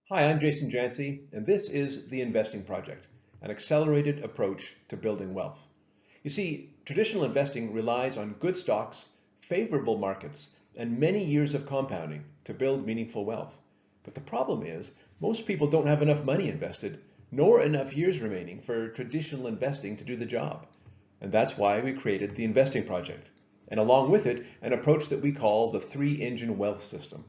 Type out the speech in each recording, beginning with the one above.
Hi, I'm Jason Jancy, and this is The Investing Project, an accelerated approach to building wealth. You see, traditional investing relies on good stocks, favorable markets, and many years of compounding to build meaningful wealth. But the problem is, most people don't have enough money invested, nor enough years remaining for traditional investing to do the job. And that's why we created The Investing Project, and along with it, an approach that we call the three-engine wealth system.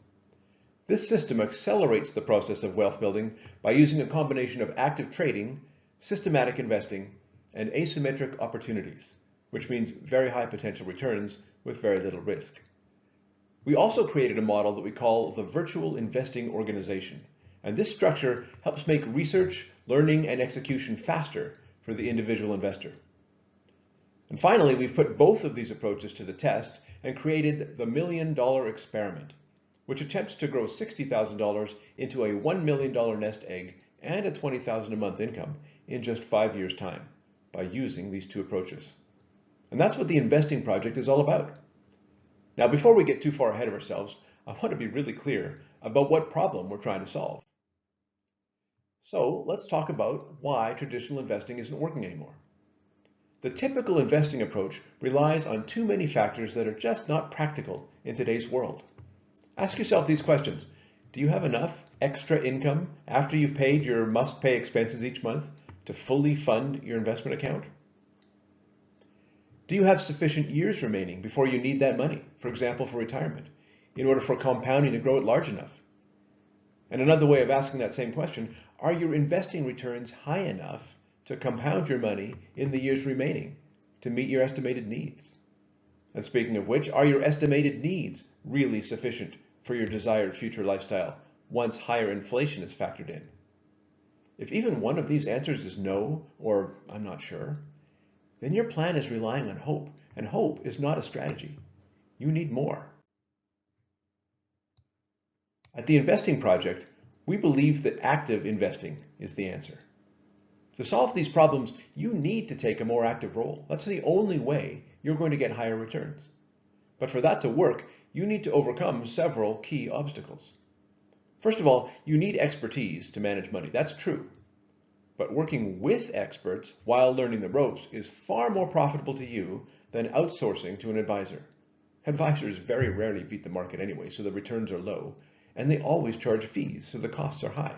This system accelerates the process of wealth building by using a combination of active trading, systematic investing, and asymmetric opportunities, which means very high potential returns with very little risk. We also created a model that we call the virtual investing organization, and this structure helps make research, learning, and execution faster for the individual investor. And finally, we've put both of these approaches to the test and created the $1 million experiment, which attempts to grow $60,000 into a $1 million nest egg and a $20,000 a month income in just 5 years' time by using these two approaches. And that's what the Investing Project is all about. Now, before we get too far ahead of ourselves, I want to be really clear about what problem we're trying to solve. So let's talk about why traditional investing isn't working anymore. The typical investing approach relies on too many factors that are just not practical in today's world. Ask yourself these questions. Do you have enough extra income after you've paid your must-pay expenses each month to fully fund your investment account? Do you have sufficient years remaining before you need that money, for example, for retirement, in order for compounding to grow it large enough? And another way of asking that same question, are your investing returns high enough to compound your money in the years remaining to meet your estimated needs? And speaking of which, are your estimated needs really sufficient for your desired future lifestyle once higher inflation is factored in? If even one of these answers is no, or I'm not sure, then your plan is relying on hope, and hope is not a strategy. You need more. At the Investing Project, we believe that active investing is the answer. To solve these problems, you need to take a more active role. That's the only way you're going to get higher returns. But for that to work, you need to overcome several key obstacles. First of all, you need expertise to manage money. That's true. But working with experts while learning the ropes is far more profitable to you than outsourcing to an advisor. Advisors very rarely beat the market anyway, so the returns are low, and they always charge fees, so the costs are high.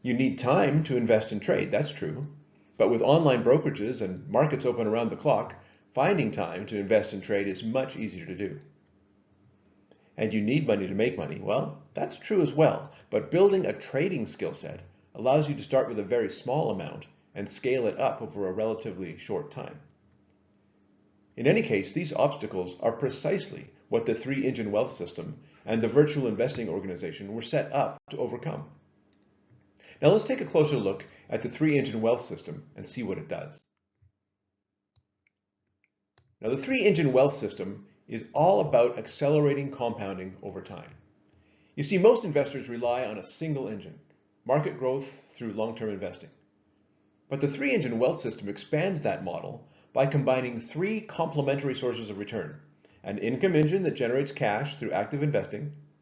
You need time to invest and trade, that's true. But with online brokerages and markets open around the clock, finding time to invest and trade is much easier to do. And you need money to make money. Well, that's true as well, but building a trading skill set allows you to start with a very small amount and scale it up over a relatively short time. In any case, these obstacles are precisely what the three-engine wealth system and the virtual investing organization were set up to overcome. Now let's take a closer look at the three-engine wealth system and see what it does. Now the three-engine wealth system is all about accelerating compounding over time. You see, most investors rely on a single engine, market growth through long-term investing. But the three-engine wealth system expands that model by combining three complementary sources of return: an income engine that generates cash through active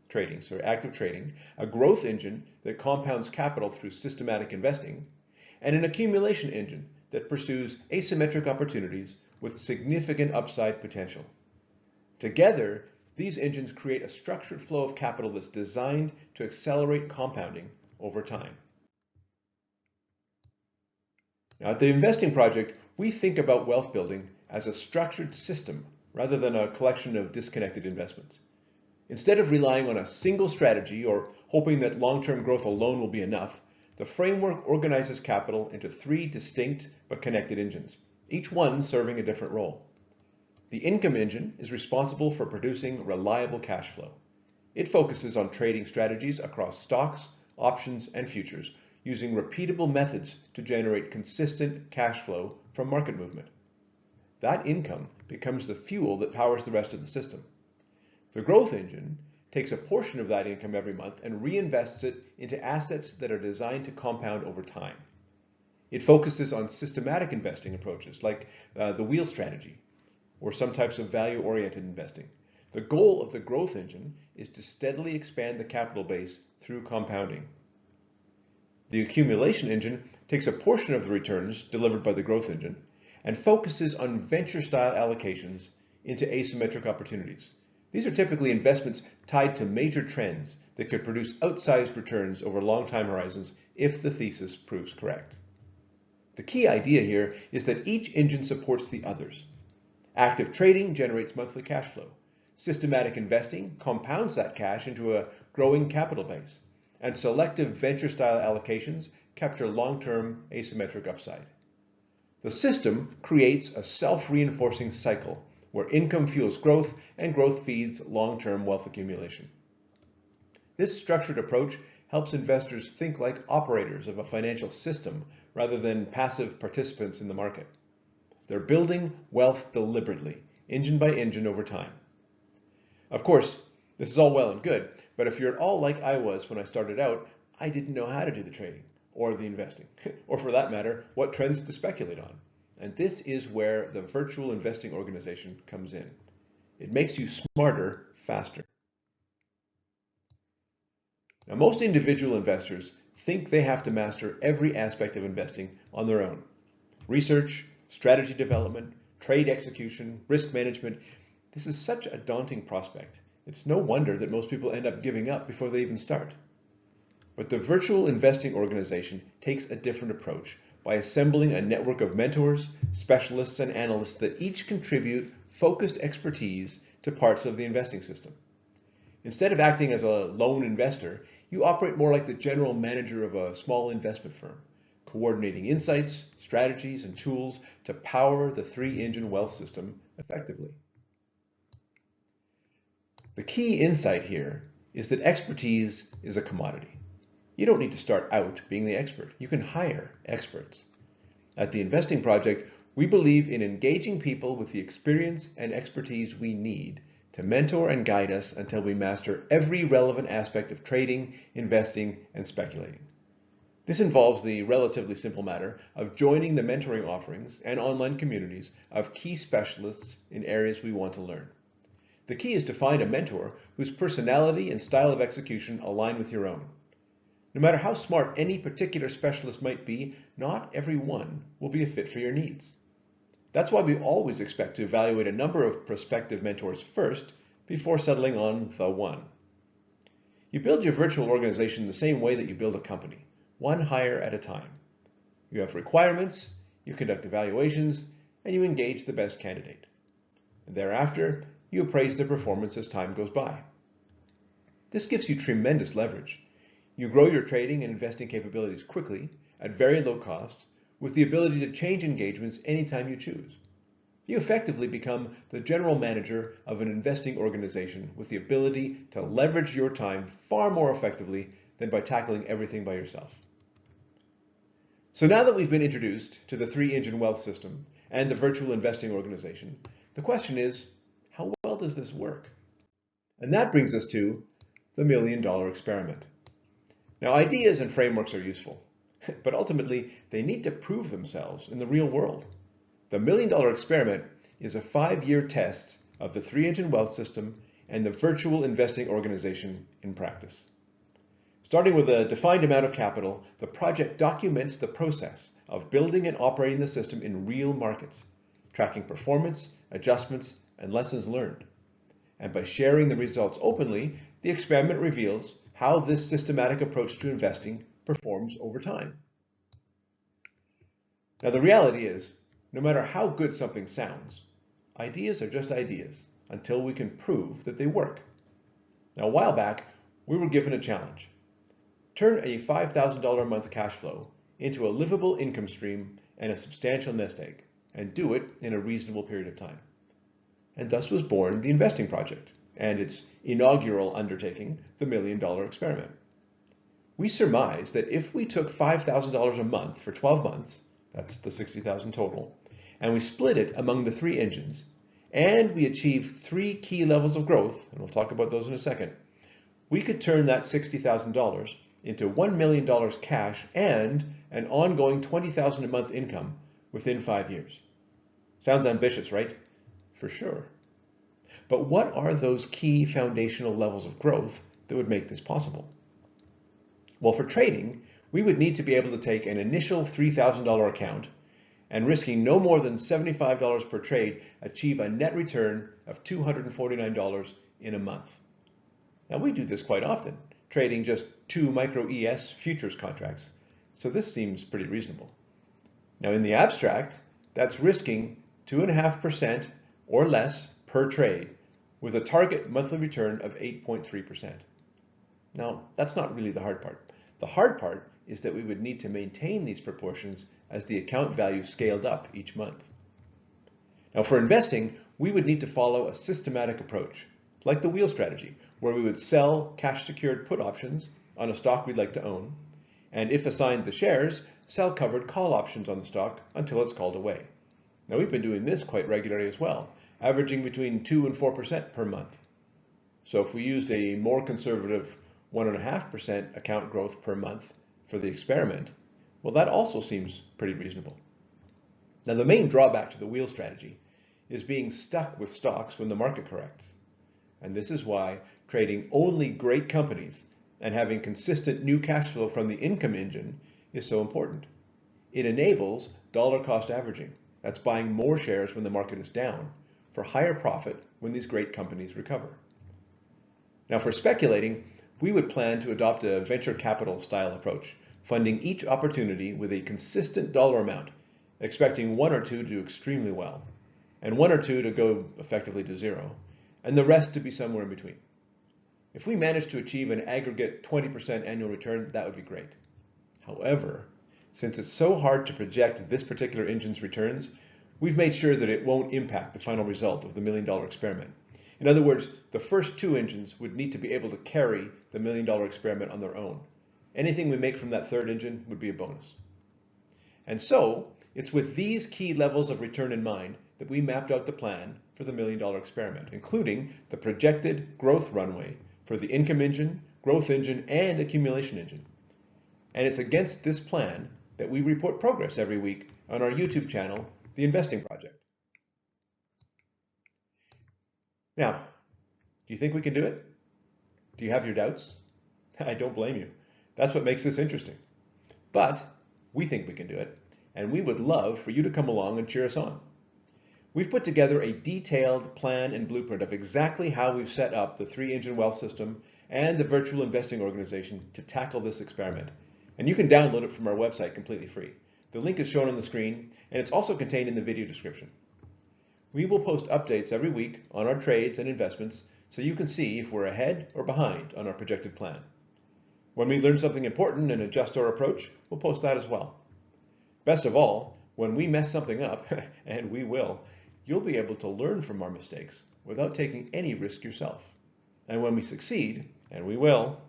trading, a growth engine that compounds capital through systematic investing, and an accumulation engine that pursues asymmetric opportunities with significant upside potential. Together, these engines create a structured flow of capital that's designed to accelerate compounding over time. Now, at the Investing Project, we think about wealth building as a structured system rather than a collection of disconnected investments. Instead of relying on a single strategy or hoping that long-term growth alone will be enough, the framework organizes capital into three distinct but connected engines, each one serving a different role. The income engine is responsible for producing reliable cash flow. It focuses on trading strategies across stocks, options, and futures, using repeatable methods to generate consistent cash flow from market movement. That income becomes the fuel that powers the rest of the system. The growth engine takes a portion of that income every month and reinvests it into assets that are designed to compound over time. It focuses on systematic investing approaches like the wheel strategy or some types of value-oriented investing The goal of the growth engine is to steadily expand the capital base through compounding. The accumulation engine takes a portion of the returns delivered by the growth engine and focuses on venture-style allocations into asymmetric opportunities. These are typically investments tied to major trends that could produce outsized returns over long time horizons if the thesis proves correct. The key idea here is that each engine supports the others. Active trading generates monthly cash flow. Systematic investing compounds that cash into a growing capital base. And selective venture-style allocations capture long-term asymmetric upside. The system creates a self-reinforcing cycle where income fuels growth and growth feeds long-term wealth accumulation. This structured approach helps investors think like operators of a financial system rather than passive participants in the market. They're building wealth deliberately, engine by engine over time. Of course, this is all well and good, but if you're at all like I was when I started out, I didn't know how to do the trading or the investing, or for that matter, what trends to speculate on. And this is where the virtual investing organization comes in. It makes you smarter faster. Now, most individual investors think they have to master every aspect of investing on their own. Research, strategy development, trade execution, risk management. This is such a daunting prospect. It's no wonder that most people end up giving up before they even start. But the virtual investing organization takes a different approach by assembling a network of mentors, specialists, and analysts that each contribute focused expertise to parts of the investing system. Instead of acting as a lone investor, you operate more like the general manager of a small investment firm, coordinating insights, strategies, and tools to power the three-engine wealth system effectively. The key insight here is that expertise is a commodity. You don't need to start out being the expert. You can hire experts. At the Investing Project, we believe in engaging people with the experience and expertise we need to mentor and guide us until we master every relevant aspect of trading, investing, and speculating. This involves the relatively simple matter of joining the mentoring offerings and online communities of key specialists in areas we want to learn. The key is to find a mentor whose personality and style of execution align with your own. No matter how smart any particular specialist might be, not every one will be a fit for your needs. That's why we always expect to evaluate a number of prospective mentors first before settling on the one. You build your virtual organization the same way that you build a company, one hire at a time. You have requirements, you conduct evaluations, and you engage the best candidate. And thereafter, you appraise their performance as time goes by. This gives you tremendous leverage. You grow your trading and investing capabilities quickly, at very low cost, with the ability to change engagements anytime you choose. You effectively become the general manager of an investing organization with the ability to leverage your time far more effectively than by tackling everything by yourself. So now that we've been introduced to the three-engine wealth system and the virtual investing organization, the question is, how well does this work? And that brings us to the million-dollar experiment. Now, ideas and frameworks are useful, but ultimately they need to prove themselves in the real world. The million-dollar experiment is a 5-year test of the three-engine wealth system and the virtual investing organization in practice. Starting with a defined amount of capital, the project documents the process of building and operating the system in real markets, tracking performance, adjustments, and lessons learned. And by sharing the results openly, the experiment reveals how this systematic approach to investing performs over time. Now, the reality is, no matter how good something sounds, ideas are just ideas until we can prove that they work. Now, a while back, we were given a challenge. Turn a $5,000 a month cash flow into a livable income stream and a substantial nest egg, and do it in a reasonable period of time. And thus was born the Investing Project and its inaugural undertaking, the million-dollar experiment. We surmised that if we took $5,000 a month for 12 months, that's the $60,000 total, and we split it among the three engines, and we achieved 3 key levels of growth, and we'll talk about those in a second, we could turn that $60,000 into $1 million cash and an ongoing $20,000 a month income within 5 years. Sounds ambitious, right? For sure. But what are those key foundational levels of growth that would make this possible? Well, for trading, we would need to be able to take an initial $3,000 account and, risking no more than $75 per trade, achieve a net return of $249 in a month. Now, we do this quite often, trading just 2 micro ES futures contracts, so this seems pretty reasonable. Now, in the abstract, that's risking 2.5% or less per trade with a target monthly return of 8.3%. Now, that's not really the hard part. The hard part is that we would need to maintain these proportions as the account value scaled up each month. Now, for investing, we would need to follow a systematic approach, like the wheel strategy, where we would sell cash-secured put options on a stock we'd like to own, and if assigned the shares, sell covered call options on the stock until it's called away. Now, we've been doing this quite regularly as well, averaging between 2 and 4% per month. So if we used a more conservative 1.5% account growth per month for the experiment, well, that also seems pretty reasonable. Now, the main drawback to the wheel strategy is being stuck with stocks when the market corrects. And this is why trading only great companies and having consistent new cash flow from the income engine is so important. It enables dollar cost averaging. That's buying more shares when the market is down for higher profit when these great companies recover. Now, for speculating, we would plan to adopt a venture capital style approach, funding each opportunity with a consistent dollar amount, expecting 1 or 2 to do extremely well, and 1 or 2 to go effectively to zero, and the rest to be somewhere in between. If we manage to achieve an aggregate 20% annual return, that would be great. However, since it's so hard to project this particular engine's returns, we've made sure that it won't impact the final result of the $1 million experiment. In other words, the first 2 engines would need to be able to carry the $1 million experiment on their own. Anything we make from that third engine would be a bonus. And so, it's with these key levels of return in mind that we mapped out the plan for the $1 million experiment, including the projected growth runway for the income engine, growth engine, and accumulation engine. And it's against this plan that we report progress every week on our YouTube channel, The Investing Project. Now, do you think we can do it? Do you have your doubts? I don't blame you. That's what makes this interesting. But we think we can do it, and we would love for you to come along and cheer us on. We've put together a detailed plan and blueprint of exactly how we've set up the 3-engine wealth system and the virtual investing organization to tackle this experiment. And you can download it from our website completely free. The link is shown on the screen, and it's also contained in the video description. We will post updates every week on our trades and investments so you can see if we're ahead or behind on our projected plan. When we learn something important and adjust our approach, we'll post that as well. Best of all, when we mess something up, and we will, you'll be able to learn from our mistakes without taking any risk yourself. And when we succeed, and we will,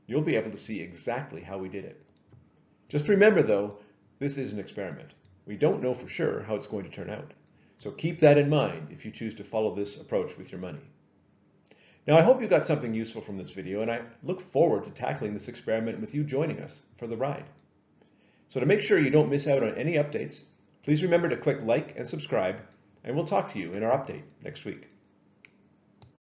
you'll be able to see exactly how we did it. Just remember though, this is an experiment. We don't know for sure how it's going to turn out. So keep that in mind if you choose to follow this approach with your money. Now, I hope you got something useful from this video, and I look forward to tackling this experiment with you joining us for the ride. So to make sure you don't miss out on any updates, please remember to click like and subscribe, and we'll talk to you in our update next week.